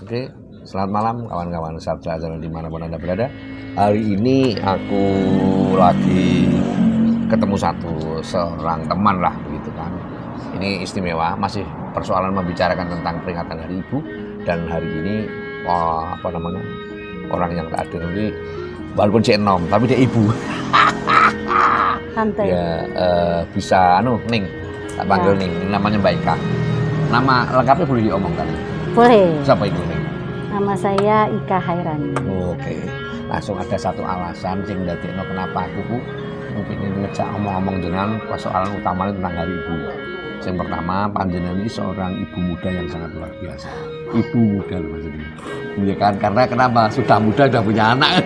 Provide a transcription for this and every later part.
Oke, selamat malam kawan-kawan Sabda dimanapun Anda berada. Hari ini aku lagi ketemu seorang teman lah begitu kan. Ini istimewa, masih persoalan membicarakan tentang peringatan Hari Ibu. Dan hari ini orang yang tak hadir ini walaupun dia enom tapi dia ibu. Santai. Ya bisa Ning, tak panggil ya. Ning, namanya Mbak Ika. Nama lengkapnya boleh diomongkan? Boleh. Siapa itu Ning? Nama saya Ika Hairani. Oke. Langsung ada satu alasan sing dadekno kenapa aku ingin ngejak omong-omong dengan persoalan utamanya tentang Hari Ibu. Yang pertama, panjenengan ini seorang ibu muda yang sangat luar biasa. Ibu muda maksudnya. Iya kan? Karena kenapa? Sudah muda, sudah punya anak.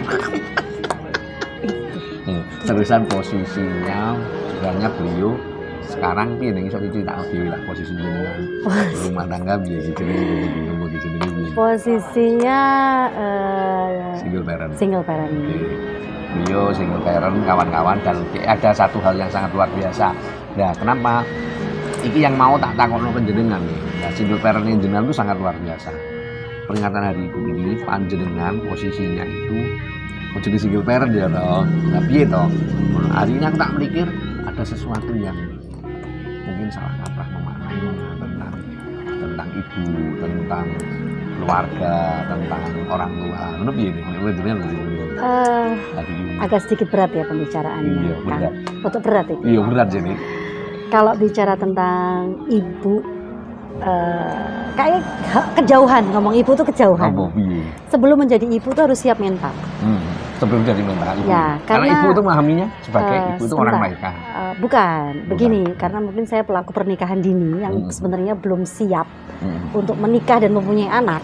Terusan posisinya, sebenarnya beliau sekarang piye iso dicritakno dhewe lah posisinya dengan rumah tangga piye jenenge. Posisinya single parent. Beliau single parent, kawan-kawan, dan ada satu hal yang sangat luar biasa. Nah, kenapa? Iki yang mau tak takokno panjenengan nih. Nah, single parent jenengan itu sangat luar biasa. Peringatan Hari Ibu ini panjenengan posisinya itu jadi single parent ya toh. Nah, piye toh? Hari ini aku tak mikir ada sesuatu yang mungkin salah kaprah memaknai tentang ibu, tentang keluarga, tentang orang tua. Ngono piye nih? Agak sedikit berat ya pembicaraannya. Iya, berat. Untuk berat itu. Iya, berat jadi. Kalau bicara tentang ibu, kayak kejauhan, ngomong ibu tuh kejauhan. Sebelum menjadi ibu tuh harus siap mental. Sebelum jadi mental ibu. Ya, karena ibu itu memahaminya sebagai ibu itu orang melahirkan. Bukan, begini, karena mungkin saya pelaku pernikahan dini yang sebenarnya belum siap untuk menikah dan mempunyai anak.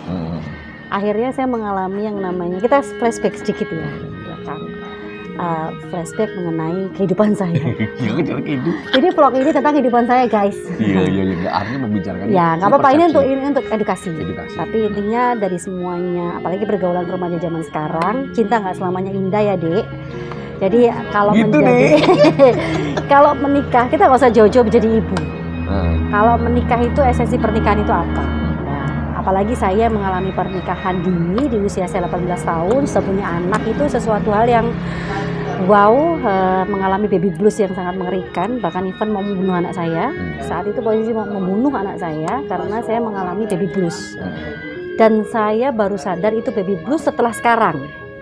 Akhirnya saya mengalami yang namanya, kita flashback sedikit ya kan. Flashback mengenai kehidupan saya. Jadi vlog ini tentang kehidupan saya, guys. Iya. Artinya membicarakan. Ya, nggak apa-apa, ini untuk edukasi. Tapi intinya dari semuanya, apalagi pergaulan remaja zaman sekarang, cinta nggak selamanya indah ya, Dek. Jadi kalau gitu kalau menikah kita nggak usah jauh-jauh menjadi ibu. Kalau menikah itu esensi pernikahan itu apa? Apalagi saya mengalami pernikahan dini di usia saya 18 tahun, sudah punya anak, itu sesuatu hal yang wow, mengalami baby blues yang sangat mengerikan, bahkan even mau membunuh anak saya. Saat itu posisi mau membunuh anak saya karena saya mengalami baby blues. Dan saya baru sadar itu baby blues setelah sekarang.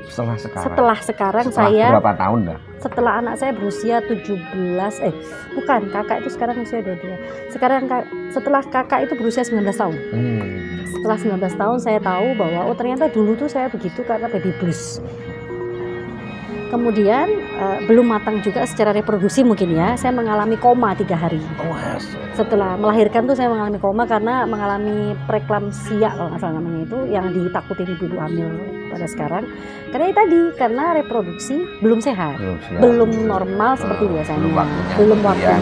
Setelah saya berapa tahun dah? Setelah anak saya berusia 17, bukan, kakak itu sekarang usia 22. Setelah kakak itu berusia 19 tahun. Setelah 19 tahun saya tahu bahwa ternyata dulu tuh saya begitu karena baby blues. Kemudian belum matang juga secara reproduksi mungkin ya, saya mengalami koma 3 hari. Setelah melahirkan tuh saya mengalami koma karena mengalami preeklamsia kalau nggak salah namanya itu, yang ditakutin ibu hamil pada sekarang. Karena reproduksi belum sehat, belum normal seperti biasanya, belum waktunya.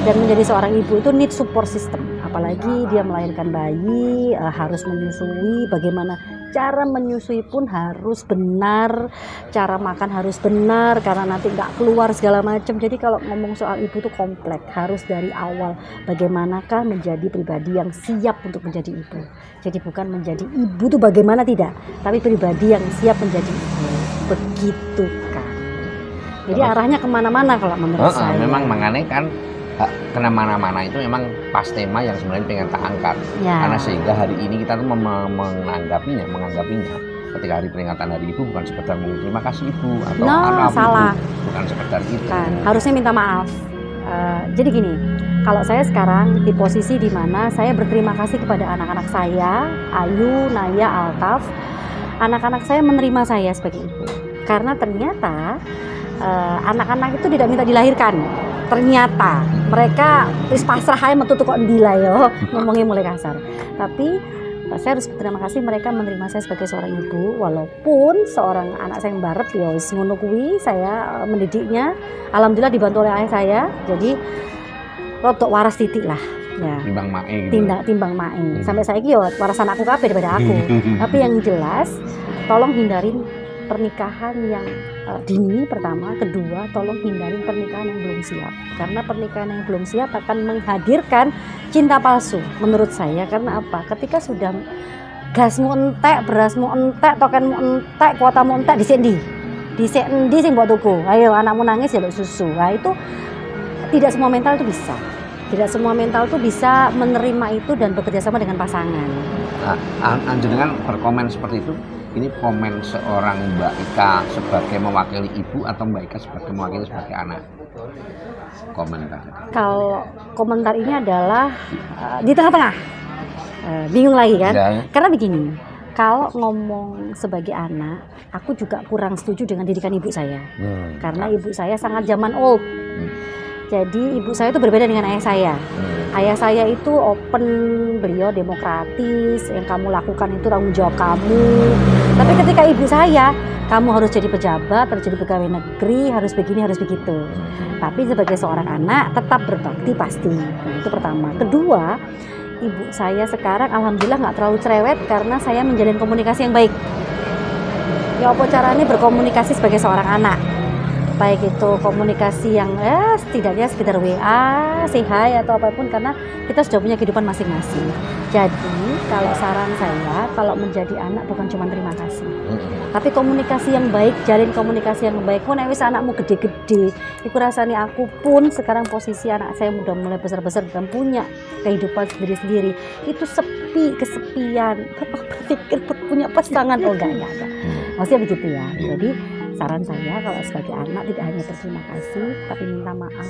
Dan menjadi seorang ibu itu need support system, apalagi dia melahirkan bayi, harus menyusui, bagaimana cara menyusui pun harus benar, cara makan harus benar, karena nanti nggak keluar segala macam. Jadi kalau ngomong soal ibu itu kompleks, harus dari awal bagaimanakah menjadi pribadi yang siap untuk menjadi ibu. Jadi bukan menjadi ibu itu bagaimana tidak, tapi pribadi yang siap menjadi ibu. Begitu kan. Jadi arahnya kemana-mana kalau menurut saya. Memang mengenai kan kemana-mana itu memang pas tema yang sebenarnya pengen tak angkat ya. Karena sehingga hari ini kita tuh menganggapinya ketika hari peringatan Hari Ibu bukan sekedar mengucapkan terima kasih Ibu atau salah. Ibu, bukan sekedar itu kan, harusnya minta maaf. Jadi gini, kalau saya sekarang di posisi di mana saya berterima kasih kepada anak-anak saya, Ayu, Naya, Altaf. Anak-anak saya menerima saya sebagai ibu karena ternyata anak-anak itu tidak minta dilahirkan. Ternyata mereka pasrah aja metu kok ndila yo, ngomongnya mulai kasar. Tapi saya harus berterima kasih mereka menerima saya sebagai seorang ibu, walaupun seorang anak saya yang barep ya wis ngono kuwi, saya mendidiknya alhamdulillah dibantu oleh ayah saya. Jadi rodok waras titik lah. Ya. Timbang mae gitu. Timbang mae. Sampai saiki yo waras anakku kabeh daripada aku. Tapi yang jelas tolong hindarin pernikahan yang dini pertama, kedua tolong hindarin pernikahan yang belum siap, karena pernikahan yang belum siap akan menghadirkan cinta palsu menurut saya. Karena apa? Ketika sudah gasmu entek, berasmu entek, tokenmu entek, kuotamu entek, dhisik endi sing mbok tuku, ayo anakmu nangis jaluk susu. Nah itu tidak semua mental itu bisa. Tidak semua mental tuh bisa menerima itu dan bekerja sama dengan pasangan. Nah, Anjenengan berkomen seperti itu. Ini komen seorang Mbak Ika sebagai mewakili ibu atau Mbak Ika sebagai mewakili sebagai anak? Komentar. Kalau komentar ini adalah di tengah-tengah, bingung lagi kan? Ya. Karena begini, kalau ngomong sebagai anak, aku juga kurang setuju dengan didikan ibu saya, karena ibu saya sangat zaman old. Jadi ibu saya itu berbeda dengan ayah saya. Ayah saya itu open, beliau demokratis, yang kamu lakukan itu tanggung jawab kamu. Tapi ketika ibu saya, kamu harus jadi pejabat, harus jadi pegawai negeri, harus begini, harus begitu. Tapi sebagai seorang anak tetap berbakti pasti. Nah, itu pertama. Kedua, ibu saya sekarang alhamdulillah nggak terlalu cerewet karena saya menjalin komunikasi yang baik. Ya apa caranya berkomunikasi sebagai seorang anak? Baik itu komunikasi yang setidaknya sekitar WA, say hi atau apapun, karena kita sudah punya kehidupan masing-masing. Jadi kalau saran saya, kalau menjadi anak bukan cuma terima kasih, tapi komunikasi yang baik, jalin komunikasi yang baik. Pun wis anakmu gede-gede, iku rasane aku pun sekarang posisi anak saya udah mulai besar-besar dan punya kehidupan sendiri-sendiri. Itu sepi, kesepian, berpikir punya pasangan, oh enggak. Maksudnya begitu ya. Jadi saran saya kalau sebagai anak tidak hanya berterima kasih tapi minta maaf.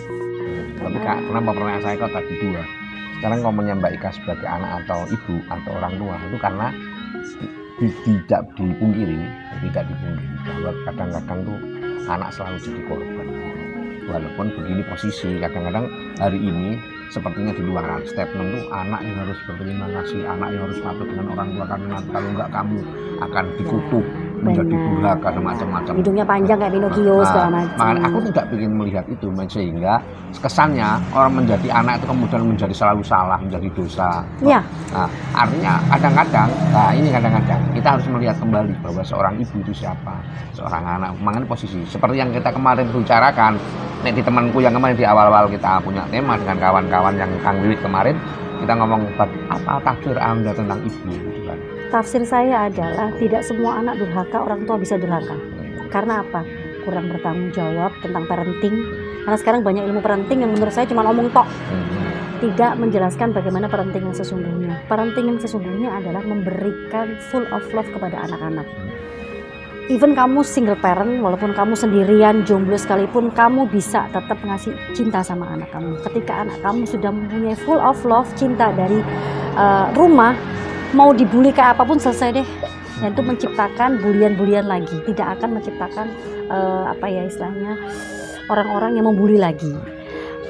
Tapi Kak, kenapa pertanyaan saya kok tadi dua? Sekarang komennya Mbak Ika sebagai anak atau ibu atau orang tua itu karena tidak dipungkiri bahwa kadang-kadang tuh anak selalu jadi korban. Walaupun begini posisi, kadang-kadang hari ini sepertinya di luar statement tuh anak yang harus berterima kasih, anak yang harus patuh dengan orang tua karena kalau enggak kamu akan dikutuk, menjadi durhaka dan macam-macam. Hidungnya panjang kayak Pinocchio segala macam. Makanya aku tidak ingin melihat itu, sehingga kesannya orang menjadi anak itu kemudian menjadi selalu salah, menjadi dosa. Iya. Nah, artinya kadang-kadang, kadang-kadang kita harus melihat kembali bahwa seorang ibu itu siapa, seorang anak. Makanya posisi seperti yang kita kemarin bicarakan, di temanku yang kemarin di awal-awal kita punya tema dengan kawan-kawan yang Kang Wiwit kemarin, kita ngomong apa tafsir Anda tentang ibu itu kan. Tafsir saya adalah tidak semua anak durhaka, orang tua bisa durhaka. Karena apa? Kurang bertanggung jawab tentang parenting. Karena sekarang banyak ilmu parenting yang menurut saya cuma omong tok. Tidak menjelaskan bagaimana parenting yang sesungguhnya. Parenting yang sesungguhnya adalah memberikan full of love kepada anak-anak. Even kamu single parent, walaupun kamu sendirian, jomblo sekalipun, kamu bisa tetap ngasih cinta sama anak kamu. Ketika anak kamu sudah mempunyai full of love, cinta dari rumah, mau dibully kayak apapun selesai deh. Dan itu menciptakan bulian-bulian lagi, tidak akan menciptakan istilahnya orang-orang yang membuli lagi.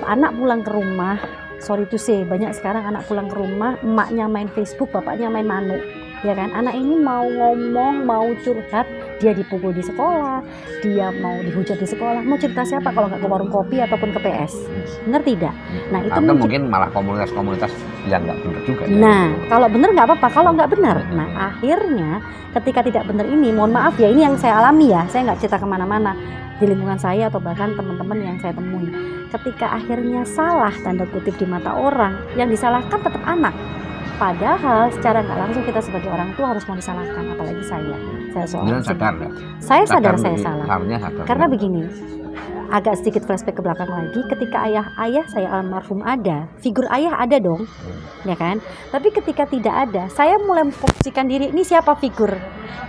Anak pulang ke rumah, sorry to say, banyak sekarang anak pulang ke rumah, emaknya main Facebook, bapaknya main manu. Ya kan, anak ini mau ngomong, mau curhat, dia dipukul di sekolah, dia mau dihujat di sekolah, mau cerita siapa kalau nggak ke warung kopi ataupun ke PS, benar tidak? Nah itu mungkin malah komunitas-komunitas yang nggak benar juga. Nah kalau benar nggak apa-apa, kalau nggak benar, nah akhirnya ketika tidak benar ini, mohon maaf ya, ini yang saya alami ya, saya nggak cerita kemana-mana di lingkungan saya atau bahkan teman-teman yang saya temui. Ketika akhirnya salah tanda kutip di mata orang, yang disalahkan tetap anak. Padahal secara nggak langsung kita sebagai orang tua harus mau disalahkan, apalagi saya seorang sadar, saya sadar saya salah. Karena ya. Begini, agak sedikit flashback ke belakang lagi, ketika ayah saya almarhum ada, figur ayah ada dong, ya kan? Tapi ketika tidak ada, saya mulai memposisikan diri, ini siapa figur?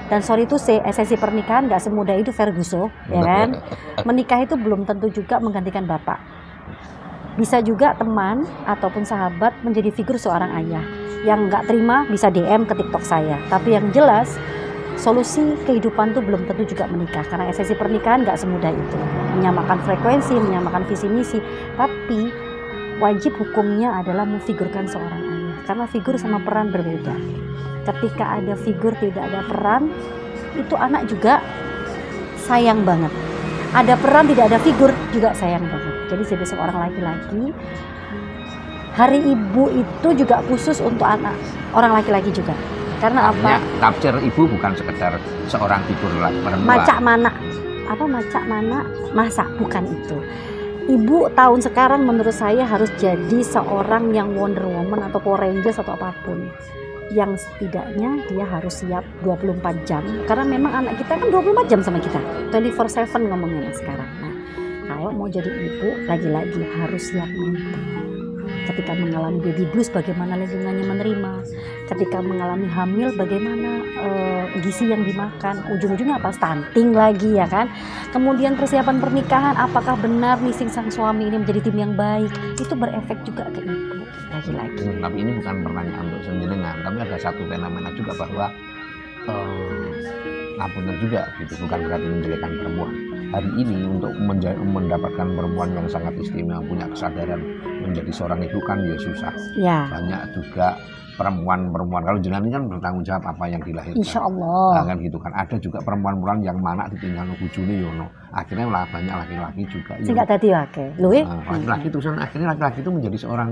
Dan sorry itu esensi pernikahan nggak semudah itu Ferguson, ya kan? Menikah itu belum tentu juga menggantikan bapak. Bisa juga teman ataupun sahabat menjadi figur seorang ayah. Yang nggak terima bisa DM ke TikTok saya. Tapi yang jelas solusi kehidupan tuh belum tentu juga menikah, karena esensi pernikahan nggak semudah itu. Menyamakan frekuensi, menyamakan visi misi, tapi wajib hukumnya adalah memfigurkan seorang ayah, karena figur sama peran berbeda. Ketika ada figur tidak ada peran, itu anak juga sayang banget. Ada peran tidak ada figur juga sayang banget. Jadi sebagai seorang laki-laki, Hari Ibu itu juga khusus untuk anak, orang laki-laki juga. Karena apa? Tafsir ibu bukan sekedar seorang figur perempuan. Macak mana? Apa macak mana? Masa bukan itu. Ibu tahun sekarang menurut saya harus jadi seorang yang Wonder Woman atau Power Rangers atau apapun. Yang setidaknya dia harus siap 24 jam. Karena memang anak kita kan 24 jam sama kita. 24/7 ngomongnya sekarang. Nah, kalau mau jadi ibu, lagi-lagi harus siap mental. Ketika mengalami baby blues, bagaimana lingkungannya menerima. Ketika mengalami hamil, bagaimana gizi yang dimakan. Ujung-ujungnya apa? Stunting lagi ya kan. Kemudian persiapan pernikahan, apakah benar missing sang suami ini menjadi tim yang baik. Itu berefek juga ke ibu lagi-lagi. Tapi ini bukan pertanyaan untuk senjenengan. Tapi ada satu fenomena juga bahwa benar juga gitu. Bukan berarti menjelekkan perempuan. Hari ini untuk mendapatkan perempuan yang sangat istimewa, punya kesadaran menjadi seorang ibu kan ya susah. Ya. Banyak juga perempuan-perempuan, kalau jenengan ini kan bertanggung jawab apa yang dilahirkan. Insya Allah. Nah, kan gitu kan. Ada juga perempuan-perempuan yang mana ditinggal bojone yono. Akhirnya lah banyak laki-laki juga. Sehingga tadi oke. Laki-laki itu akhirnya laki-laki itu menjadi seorang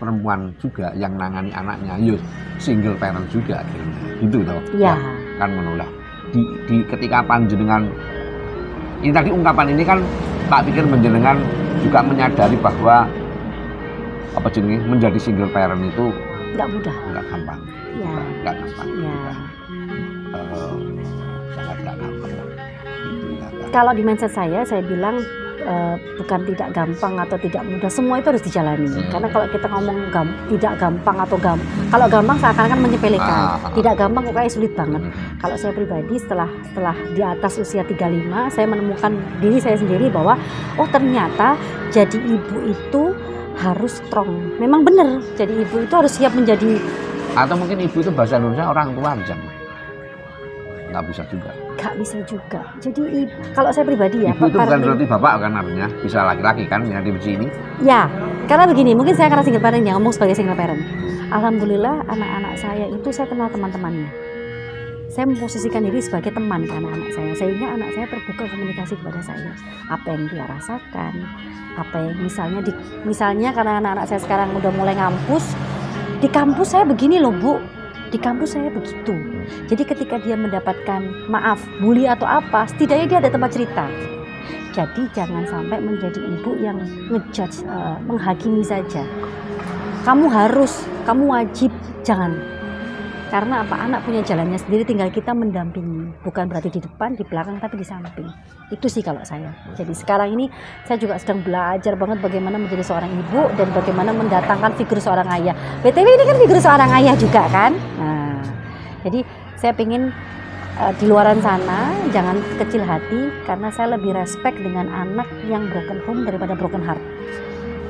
perempuan juga yang nangani anaknya. Yo single parent juga akhirnya. Gitu toh. Iya. Kan menolak. Di ketika panjenengan ini tadi ungkapan ini kan tak pikir menjenengan juga menyadari bahwa apa jenenge menjadi single parent itu nggak mudah, nggak gampang, ya. nggak gampang, Ya. Sangat nggak gampang. Gitu ya, kan. Kalau di mindset saya bilang bukan tidak gampang atau tidak mudah, semua itu harus dijalani. Karena kalau kita ngomong tidak gampang atau kalau gampang seakan-akan menyepelekan. Tidak gampang kok kayak sulit banget. Kalau saya pribadi setelah di atas usia 35, saya menemukan diri saya sendiri bahwa oh ternyata jadi ibu itu harus strong. Memang benar, jadi ibu itu harus siap menjadi. Atau mungkin ibu itu bahasa Indonesia orang tua aja. Nggak bisa juga. Nggak bisa juga. Jadi kalau saya pribadi ya. Ibu itu bukan berarti bapak kan artinya. Bisa laki-laki kan yang di sini. Ya, karena begini, mungkin saya karena single parent ya, ngomong sebagai single parent. Alhamdulillah anak-anak saya itu saya kenal teman-temannya. Saya memposisikan diri sebagai teman ke anak-anak saya. Sehingga anak saya terbuka komunikasi kepada saya. Apa yang dia rasakan. Apa yang misalnya karena anak-anak saya sekarang udah mulai ngampus. Di kampus saya begini loh Bu. Di kampus saya begitu. Jadi ketika dia mendapatkan maaf, bully atau apa, setidaknya dia ada tempat cerita. Jadi jangan sampai menjadi ibu yang ngejudge, menghakimi saja. Kamu harus, kamu wajib, jangan. Karena apa? Anak punya jalannya sendiri, tinggal kita mendampingi. Bukan berarti di depan, di belakang, tapi di samping. Itu sih kalau saya. Jadi sekarang ini saya juga sedang belajar banget bagaimana menjadi seorang ibu dan bagaimana mendatangkan figur seorang ayah. BTW ini kan figur seorang ayah juga kan. Nah, jadi saya pengen di luaran sana jangan kecil hati karena saya lebih respect dengan anak yang broken home daripada broken heart.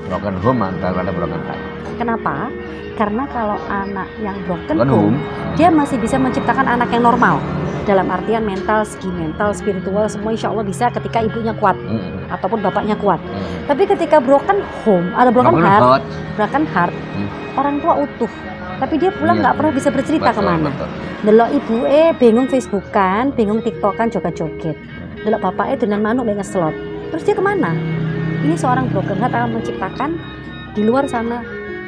Broken home daripada broken heart. Kenapa? Karena kalau anak yang broken home, dia masih bisa menciptakan anak yang normal. Dalam artian mental, segi mental, spiritual, semua insya Allah bisa ketika ibunya kuat. Ataupun bapaknya kuat. Tapi ketika broken home, ada broken heart, orang tua utuh. Tapi dia pulang nggak pernah bisa bercerita kemana. Delok ibu bingung Facebookan, bingung TikTokan, joget-joget. Delok bapaknya dengan manuk dengan slot. Terus dia kemana? Ini seorang broken heart akan menciptakan di luar sana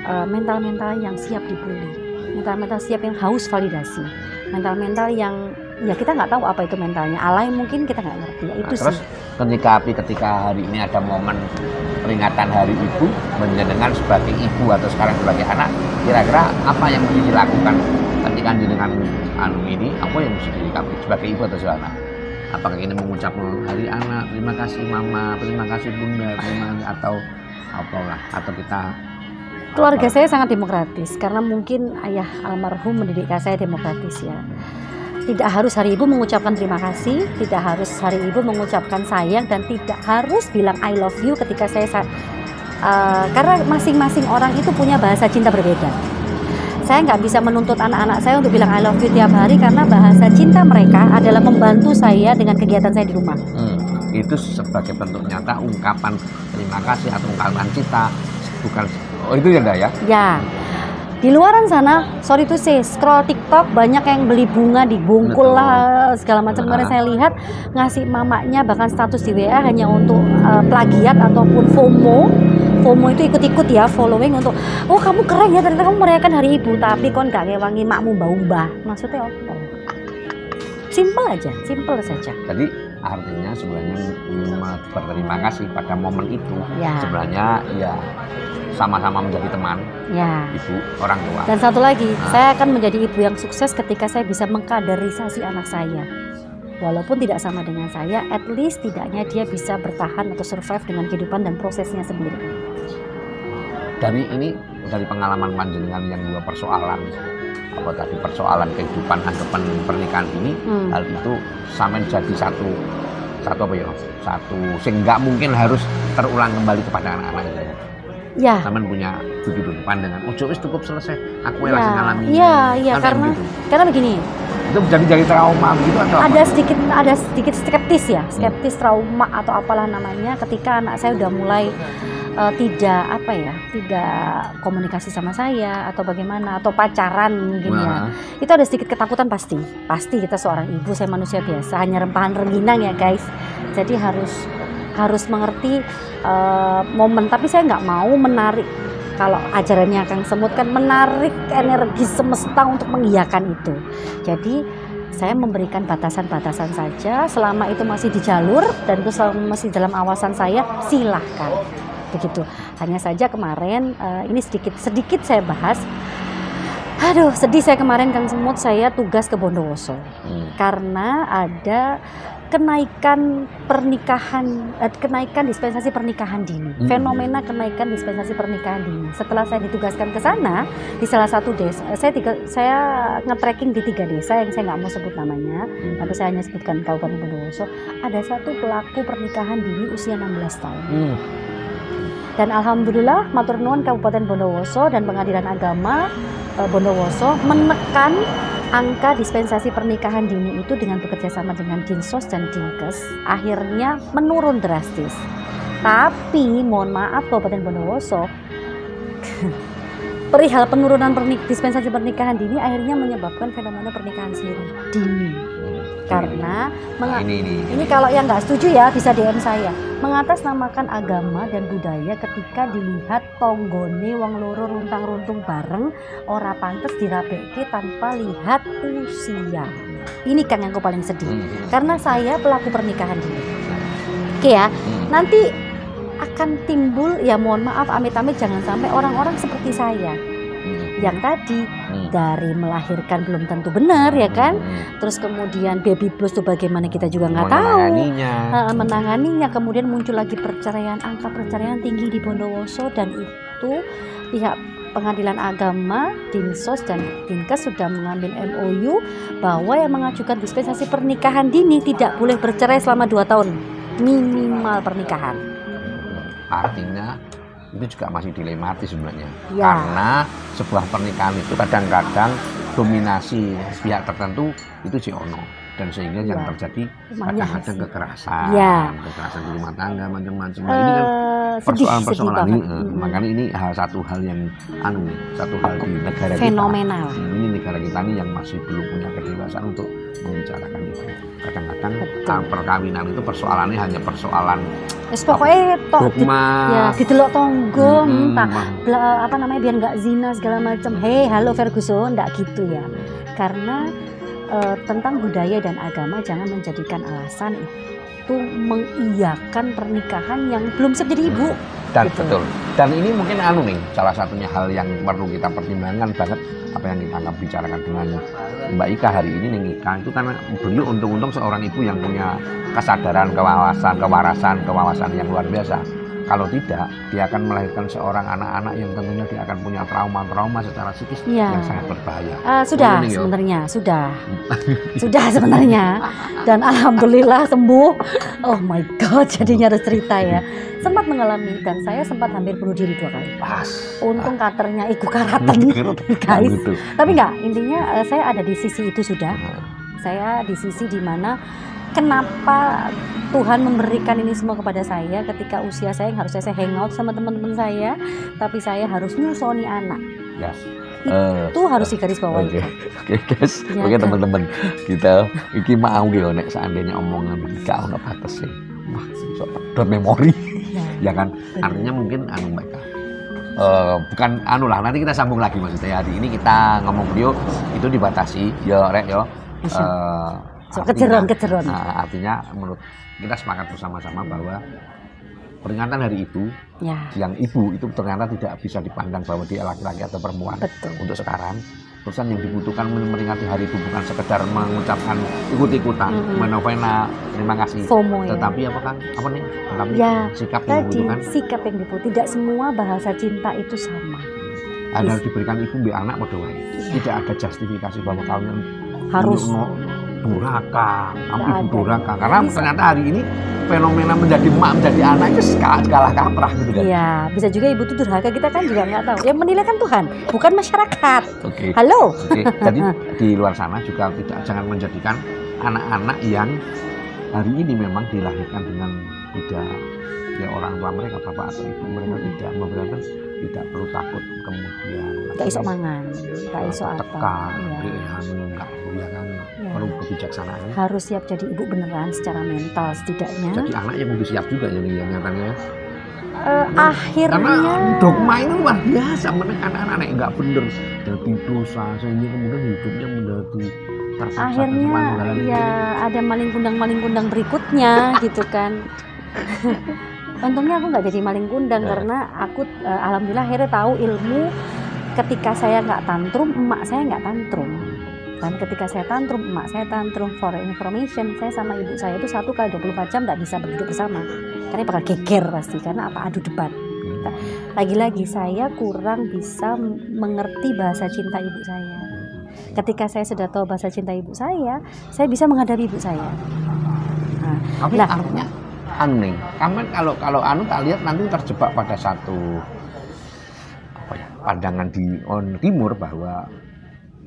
mental-mental yang siap dibully, mental-mental siap yang haus validasi, mental-mental yang ya kita nggak tahu apa itu mentalnya, alay mungkin kita nggak ngerti. Ya itu terus sih. ketika hari ini ada momen peringatan Hari Ibu, menjenengan sebagai ibu atau sekarang sebagai anak, kira-kira apa yang mesti dilakukan ketika jenengan ini, apa yang mesti dilakukan sebagai ibu atau sebagai anak? Apakah ini mengucap hari anak, terima kasih mama, terima kasih bunda, atau apalah, atau kita keluarga saya sangat demokratis karena mungkin ayah almarhum mendidik saya demokratis ya. Tidak harus hari ibu mengucapkan terima kasih, tidak harus hari ibu mengucapkan sayang, dan tidak harus bilang I love you ketika saya karena masing-masing orang itu punya bahasa cinta berbeda. Saya nggak bisa menuntut anak-anak saya untuk bilang I love you tiap hari karena bahasa cinta mereka adalah membantu saya dengan kegiatan saya di rumah. Itu sebagai bentuk nyata ungkapan terima kasih atau ungkapan cinta, bukan. Oh itu ya Nda ya? Ya, Di luaran sana, sorry to say, scroll TikTok banyak yang beli bunga dibungkul lah segala macam. Kemarin saya lihat ngasih mamanya bahkan status di WA hanya untuk plagiat ataupun FOMO. FOMO itu ikut-ikut ya, following untuk oh kamu keren ya ternyata kamu merayakan hari ibu tapi kon gak ngewangi makmu mbah-mbah. Maksudnya apa? Simple aja, simple saja. Jadi artinya sebenarnya berterima kasih pada momen itu Ya. sebenarnya ya sama-sama menjadi teman, Ya. ibu, orang tua. Dan satu lagi, saya akan menjadi ibu yang sukses ketika saya bisa mengkaderisasi anak saya. Walaupun tidak sama dengan saya, at least tidaknya dia bisa bertahan atau survive dengan kehidupan dan prosesnya sendiri. Dari pengalaman panjenengan yang dua persoalan, apa tadi persoalan kehidupan anggapan pernikahan ini, hal itu sampai jadi satu sing nggak mungkin harus terulang kembali kepada anak-anak itu. Ya. Sampean punya begitu pandangan. Ojo wis cukup selesai. Aku Ya, langsung ngalami. iya karena begini. Itu jadi trauma begitu atau apa? Ada sedikit skeptis ya, trauma atau apalah namanya ketika anak saya udah mulai tidak komunikasi sama saya atau bagaimana atau pacaran mungkin ya. Itu ada sedikit ketakutan pasti kita seorang ibu, saya manusia biasa, hanya rempahan rengginang ya guys. Jadi harus mengerti momen, tapi saya nggak mau menarik, kalau ajarannya Kang Semut kan menarik energi semesta untuk mengiyakan itu. Jadi saya memberikan batasan-batasan saja, selama itu masih di jalur dan itu selama masih dalam awasan saya, silahkan begitu. Hanya saja kemarin ini sedikit saya bahas. Aduh, sedih saya kemarin Kang Semut, saya tugas ke Bondowoso karena ada kenaikan dispensasi pernikahan dini. Fenomena kenaikan dispensasi pernikahan dini. Setelah saya ditugaskan ke sana di salah satu desa, saya nge-tracking di 3 desa yang saya nggak mau sebut namanya, tapi saya hanya sebutkan Kabupaten Bondowoso. Ada satu pelaku pernikahan dini usia 16 tahun. Dan alhamdulillah matur nuwun Kabupaten Bondowoso dan Pengadilan Agama Bondowoso menekan angka dispensasi pernikahan dini itu dengan bekerja sama dengan Dinsos dan Dinkes akhirnya menurun drastis. Tapi mohon maaf Kabupaten Bondowoso, perihal penurunan dispensasi pernikahan dini akhirnya menyebabkan fenomena pernikahan siri dini. Karena ini kalau yang nggak setuju ya bisa DM saya, mengatasnamakan agama dan budaya ketika dilihat tonggone wong loro runtang-runtung bareng ora pantes dirabeke tanpa lihat usia. Ini kan yang aku paling sedih, karena saya pelaku pernikahan dini. Oke ya, nanti akan timbul ya mohon maaf amit-amit jangan sampai orang-orang seperti saya yang tadi dari melahirkan belum tentu benar ya kan, terus kemudian baby blues tuh bagaimana kita juga nggak tahu menanganinya, kemudian muncul lagi perceraian, angka perceraian tinggi di Bondowoso, dan itu pihak Pengadilan Agama, Dinsos dan Dinkes sudah mengambil MOU bahwa yang mengajukan dispensasi pernikahan dini tidak boleh bercerai selama 2 tahun minimal pernikahan. Artinya itu juga masih dilematis sebenarnya ya. Karena sebuah pernikahan itu kadang-kadang dominasi pihak tertentu itu ono, dan sehingga yang terjadi kadang-kadang kekerasan di rumah tangga macam-macam. Ini kan persoalan-persoalan ini, makanya ini satu hal di negara fenomenal. Kita. Ini negara kita ini yang masih belum punya kedewasaan untuk membicarakan itu. Kadang-kadang perkawinan itu persoalannya hanya persoalan pokoknya dogma, didelok tonggo, biar nggak zina segala macam. Halo Ferguson, nggak gitu ya. Karena tentang budaya dan agama jangan menjadikan alasan itu mengiyakan pernikahan yang belum siap jadi ibu. Dan gitu. Betul. Dan ini mungkin salah satunya hal yang perlu kita pertimbangkan banget, apa yang kita anggap bicarakan dengan Mbak Ika hari ini Ika itu karena beliau untung-untung seorang ibu yang punya kesadaran, kewawasan yang luar biasa. Kalau tidak, dia akan melahirkan seorang anak-anak yang tentunya dia akan punya trauma secara psikis yang sangat berbahaya. Sudah sebenarnya. Dan alhamdulillah sembuh. Oh my God, jadinya harus cerita ya. Sempat mengalami dan saya sempat hampir bunuh diri 2 kali. Untung katernya iku karatan, guys. Tapi enggak, intinya saya ada di sisi itu sudah. Saya di sisi dimana kenapa Tuhan memberikan ini semua kepada saya ketika usia saya yang harusnya saya hangout sama teman-teman saya, tapi saya harus nyusoni anak. Itu harus digarisbawahi. Oke guys, Ya, oke kan? teman-teman, kita iki mau gitu nek seandainya omongan gak ono batas sih. Wah, sok pedot memori. Ya kan, artinya mungkin mereka bukan lah, nanti kita sambung lagi maksudnya. Hari ini kita ngomong video itu dibatasi ya rek yo. Kejeron. Artinya menurut kita sepakat bersama-sama bahwa peringatan hari ibu, yang ibu itu ternyata tidak bisa dipandang bahwa dia laki-laki atau perempuan. Betul. Untuk sekarang. Terusan yang dibutuhkan memperingati hari ibu bukan sekedar mengucapkan ikut-ikutan, menovena, terima kasih. FOMO, tetapi apa nih? Tetapi sikap yang tadi, dibutuhkan. Sikap yang dibutuhkan. Tidak semua bahasa cinta itu sama. Ada diberikan ibu bi anak pada wae. Tidak ada justifikasi bahwa kalian harus durhaka, kamu ibu durhaka. Karena ternyata hari ini fenomena menjadi emak, menjadi anak itu skala kaprah gitu kan. Iya, bisa juga ibu itu durhaka, kita kan juga nggak tahu. Yang menilai kan Tuhan, bukan masyarakat. Oke. Halo. Oke. Jadi di luar sana juga jangan menjadikan anak-anak yang hari ini memang dilahirkan dengan tidak ya orang tua mereka, bapak atau ibu mereka tidak memberikan, tidak perlu takut kemudian Gak iso mangan, gak iso apa. tekan, enggak ya kan. Perlu kebijaksanaan. Harus siap jadi ibu beneran secara mental setidaknya. Jadi anak yang kudu siap juga jadi yang nyatanya. Akhirnya karena dogma ini luar biasa menekan anak-anak nggak bener jadi dosa sehingga kemudian hidupnya menjadi terpaksa. Akhirnya ya ada maling kundang berikutnya gitu kan. Untungnya aku nggak jadi maling kundang karena aku alhamdulillah akhirnya tahu ilmu ketika saya nggak tantrum, emak saya nggak tantrum. Dan ketika saya tantrum, emak saya tantrum. For information, saya sama ibu saya itu 1 kali 24 jam nggak bisa berduduk bersama. Karena bakal geger pasti, karena adu debat. Lagi-lagi saya kurang bisa mengerti bahasa cinta ibu saya. Ketika saya sudah tahu bahasa cinta ibu saya bisa menghadapi ibu saya. Tapi artinya aneh. Kamu kalau tak lihat nanti terjebak pada satu pandangan di timur bahwa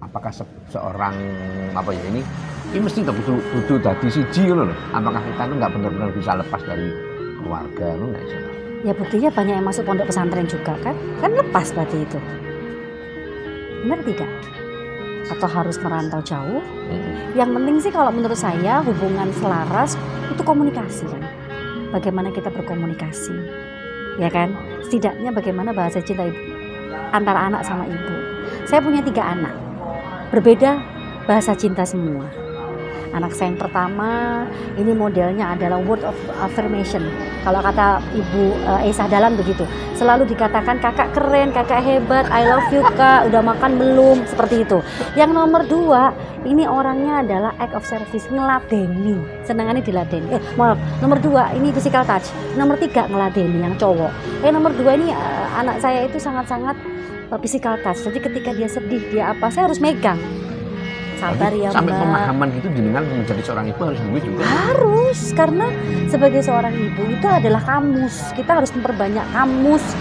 apakah seorang ini mesti kudu dadi siji ngono lho. Apakah kita itu nggak benar-benar bisa lepas dari keluarga ngono enggak sih? Ya buktinya banyak yang masuk pondok pesantren juga kan lepas berarti itu. Benar tidak? Atau harus merantau jauh? Yang penting sih kalau menurut saya hubungan selaras itu komunikasi kan. Bagaimana kita berkomunikasi, ya kan? Setidaknya bagaimana bahasa cinta ibu antara anak sama ibu. Saya punya 3 anak. Berbeda bahasa cinta semua. Anak saya yang pertama ini modelnya adalah word of affirmation. Kalau kata Ibu Aisyah Dahlan begitu, selalu dikatakan kakak keren, kakak hebat, I love you kak, udah makan belum, seperti itu. Yang nomor 2 ini orangnya adalah act of service, ngeladeni, senangannya diladeni. Nomor 2 ini physical touch, nomor 3 ngeladeni yang cowok. Nomor 2 ini anak saya itu sangat-sangat physical touch. Jadi ketika dia sedih, dia apa, saya harus megang. Sabar ya Mbak. Sampai pemahaman itu jenengan menjadi seorang ibu harus duit juga. Harus, karena sebagai seorang ibu itu adalah kamus. Kita harus memperbanyak kamus.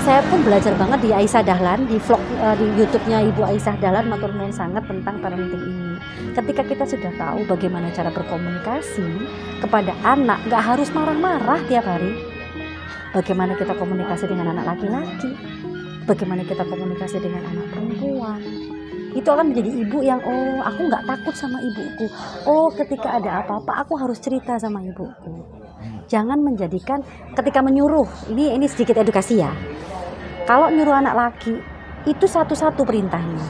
Saya pun belajar banget di Aisyah Dahlan, di vlog di YouTube-nya Ibu Aisyah Dahlan, matur nuwun sangat tentang parenting ini. Ketika kita sudah tahu bagaimana cara berkomunikasi kepada anak, nggak harus marah-marah tiap hari. Bagaimana kita komunikasi dengan anak laki-laki, bagaimana kita komunikasi dengan anak perempuan. Itu akan menjadi ibu yang aku nggak takut sama ibuku. Ketika ada apa-apa aku harus cerita sama ibuku. Jangan menjadikan ketika menyuruh, ini sedikit edukasi ya. Kalau nyuruh anak laki itu satu-satu perintahnya.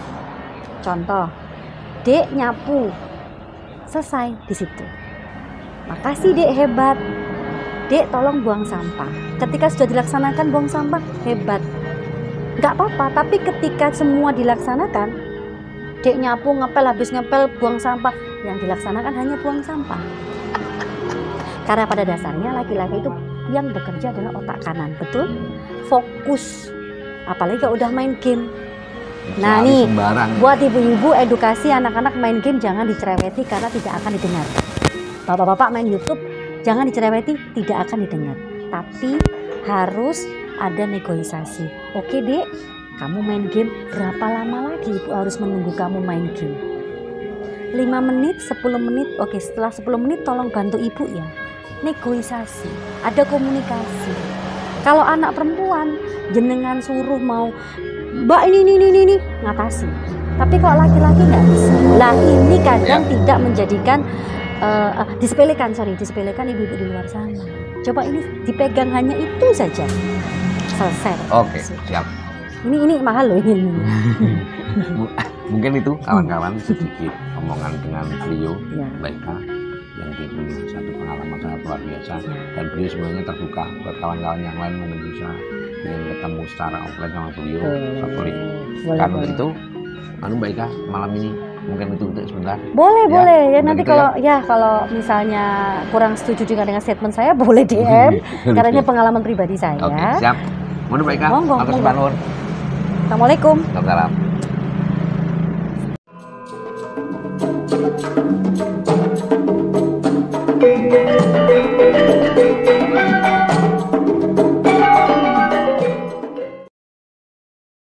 Contoh, Dek nyapu, selesai di situ. Makasih Dek, hebat. Dek tolong buang sampah. Ketika sudah dilaksanakan buang sampah, hebat. Nggak apa-apa, tapi ketika semua dilaksanakan, Dek nyapu, ngepel, habis ngepel, buang sampah. Yang dilaksanakan hanya buang sampah. Karena pada dasarnya laki-laki itu yang bekerja adalah otak kanan, betul? Fokus. Apalagi kalau udah main game. Nah nih, buat ibu-ibu edukasi anak-anak main game jangan dicereweti karena tidak akan didengar. Bapak-bapak main YouTube jangan dicereweti, tidak akan didengar. Tapi harus ada negosiasi. Oke Dek, kamu main game berapa lama lagi ibu harus menunggu kamu main game? 5 menit, 10 menit, oke setelah 10 menit tolong bantu ibu ya. Negosiasi, ada komunikasi. Kalau anak perempuan, jenengan suruh mau Mbak ini ngatasi. Tapi kalau laki-laki nggak bisa. Lah ini kadang tidak menjadikan disepelekan ibu-ibu di luar sana. Coba ini dipegang hanya itu saja. Selesai. Oke, siap. Ini mahal loh ini. Mungkin itu kawan-kawan sedikit omongan dengan beliau, Ya. Mbak Ika, yang dia punya satu pengalaman sangat luar biasa, dan beliau sebenarnya terbuka buat kawan-kawan yang lain mungkin bisa ingin ketemu secara offline sama beliau. Boleh. Karena untuk itu, Mbak Ika malam ini mungkin itu untuk sebentar. Boleh ya, nanti gitu kalau misalnya kurang setuju dengan statement saya boleh DM karena ini pengalaman pribadi saya. Oke, siap. Mohon Mbak Ika, Monggo. atas bangun. Assalamualaikum. Salam.